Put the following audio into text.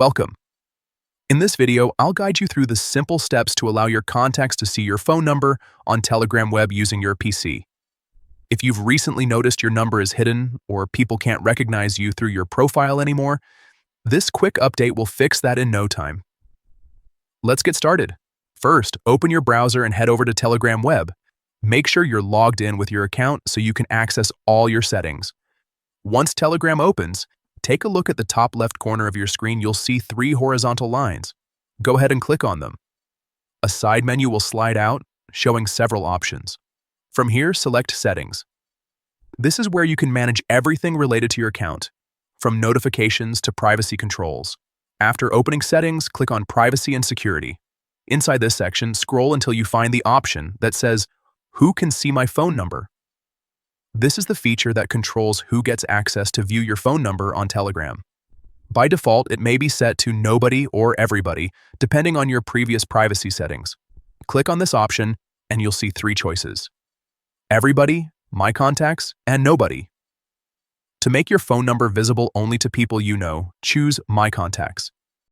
Welcome. In this video, I'll guide you through the simple steps to allow your contacts to see your phone number on Telegram Web using your PC. If you've recently noticed your number is hidden or people can't recognize you through your profile anymore, this quick update will fix that in no time. Let's get started. First, open your browser and head over to Telegram Web. Make sure you're logged in with your account so you can access all your settings. Once Telegram opens, take a look at the top left corner of your screen. You'll see 3 horizontal lines. Go ahead and click on them. A side menu will slide out, showing several options. From here, select Settings. This is where you can manage everything related to your account, from notifications to privacy controls. After opening Settings, click on Privacy and Security. Inside this section, scroll until you find the option that says, "Who can see my phone number?" This is the feature that controls who gets access to view your phone number on Telegram. By default, it may be set to nobody or everybody, depending on your previous privacy settings. Click on this option, and you'll see 3 choices: everybody, my contacts, and nobody. To make your phone number visible only to people you know, choose My Contacts.